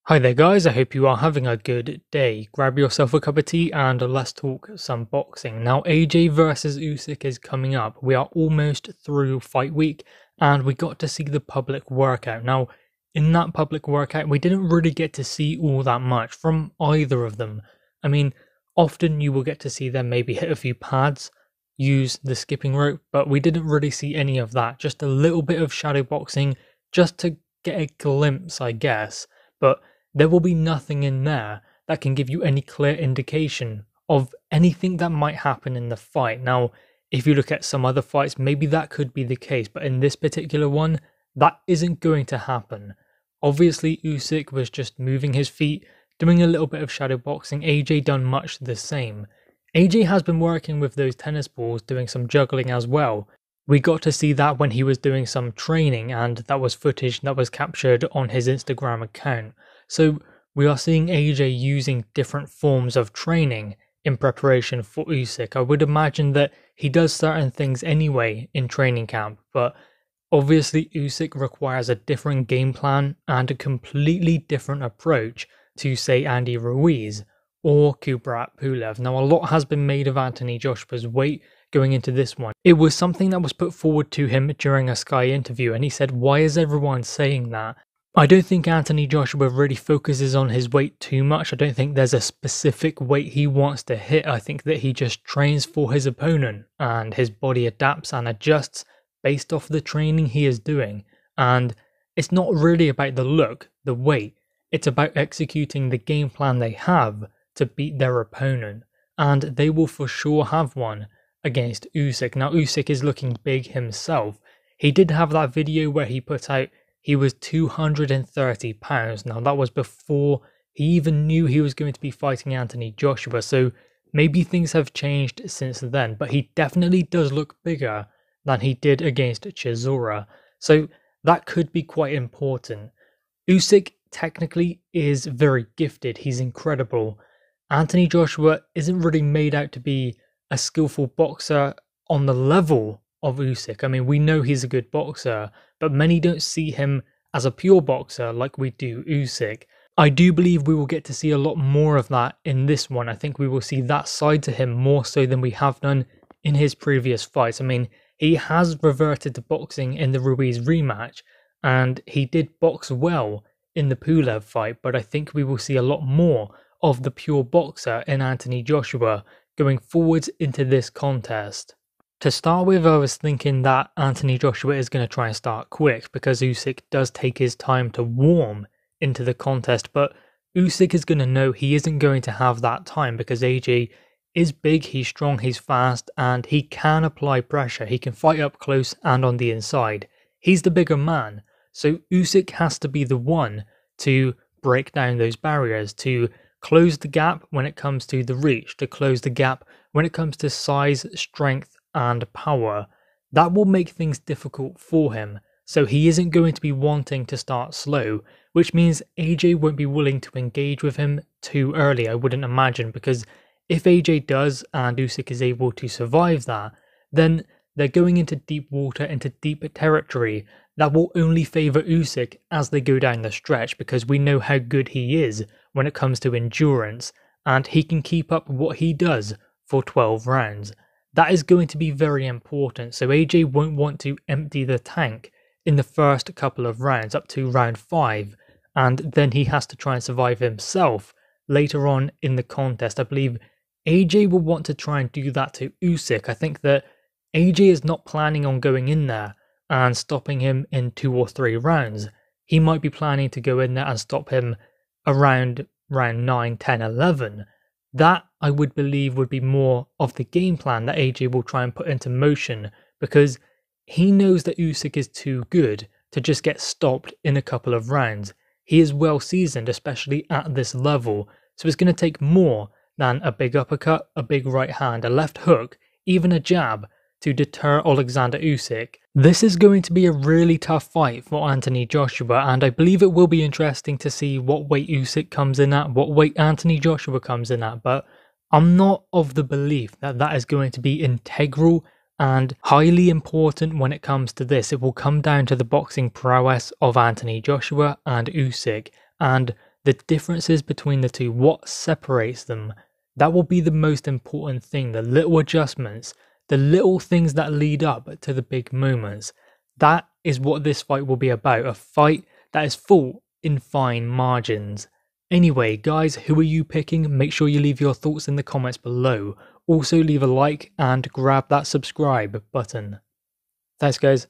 Hi there guys, I hope you are having a good day. Grab yourself a cup of tea and let's talk some boxing. Now AJ versus Usyk is coming up. We are almost through fight week and we got to see the public workout. Now in that public workout we didn't really get to see all that much from either of them. I mean, often you will get to see them maybe hit a few pads, use the skipping rope, but we didn't really see any of that. Just a little bit of shadow boxing just to get a glimpse, I guess. But there will be nothing in there that can give you any clear indication of anything that might happen in the fight. Now, if you look at some other fights, maybe that could be the case, but in this particular one, that isn't going to happen. Obviously, Usyk was just moving his feet, doing a little bit of shadow boxing. AJ done much the same. AJ has been working with those tennis balls, doing some juggling as well. We got to see that when he was doing some training, and that was footage that was captured on his Instagram account. So we are seeing AJ using different forms of training in preparation for Usyk. I would imagine that he does certain things anyway in training camp, but obviously Usyk requires a different game plan and a completely different approach to, say, Andy Ruiz or Kubrat Pulev. Now, a lot has been made of Anthony Joshua's weight going into this one. It was something that was put forward to him during a Sky interview, and he said, "Why is everyone saying that?" I don't think Anthony Joshua really focuses on his weight too much. I don't think there's a specific weight he wants to hit. I think that he just trains for his opponent and his body adapts and adjusts based off the training he is doing. And it's not really about the look, the weight. It's about executing the game plan they have to beat their opponent. And they will for sure have one against Usyk. Now Usyk is looking big himself. He did have that video where he put out he was 230 pounds. Now that was before he even knew he was going to be fighting Anthony Joshua, so maybe things have changed since then, but he definitely does look bigger than he did against Chisora, so that could be quite important. Usyk technically is very gifted, he's incredible. Anthony Joshua isn't really made out to be a skillful boxer on the level of Usyk. I mean, we know he's a good boxer, but many don't see him as a pure boxer like we do Usyk. I do believe we will get to see a lot more of that in this one. I think we will see that side to him more so than we have done in his previous fights. I mean, he has reverted to boxing in the Ruiz rematch, and he did box well in the Pulev fight, but I think we will see a lot more of the pure boxer in Anthony Joshua going forwards into this contest. To start with, I was thinking that Anthony Joshua is going to try and start quick because Usyk does take his time to warm into the contest, but Usyk is going to know he isn't going to have that time because AJ is big, he's strong, he's fast, and he can apply pressure. He can fight up close and on the inside. He's the bigger man, so Usyk has to be the one to break down those barriers, to close the gap when it comes to the reach, to close the gap when it comes to size, strength, and power. That will make things difficult for him, so he isn't going to be wanting to start slow, which means AJ won't be willing to engage with him too early, I wouldn't imagine, because if AJ does and Usyk is able to survive that, then they're going into deep water, into deep territory that will only favour Usyk as they go down the stretch, because we know how good he is when it comes to endurance, and he can keep up what he does for 12 rounds. That is going to be very important, so AJ won't want to empty the tank in the first couple of rounds up to round 5, and then he has to try and survive himself later on in the contest. I believe AJ will want to try and do that to Usyk. I think that AJ is not planning on going in there and stopping him in 2 or 3 rounds. He might be planning to go in there and stop him around round 9, 10, 11. That, I would believe, would be more of the game plan that AJ will try and put into motion, because he knows that Usyk is too good to just get stopped in a couple of rounds. He is well seasoned, especially at this level, so it's going to take more than a big uppercut, a big right hand, a left hook, even a jab to deter Oleksandr Usyk. This is going to be a really tough fight for Anthony Joshua, and I believe it will be interesting to see what weight Usyk comes in at, what weight Anthony Joshua comes in at, but I'm not of the belief that that is going to be integral and highly important when it comes to this. It will come down to the boxing prowess of Anthony Joshua and Usyk, and the differences between the two, what separates them. That will be the most important thing, the little adjustments, the little things that lead up to the big moments. That is what this fight will be about, a fight that is fought in fine margins. Anyway, guys, who are you picking? Make sure you leave your thoughts in the comments below. Also leave a like and grab that subscribe button. Thanks, guys.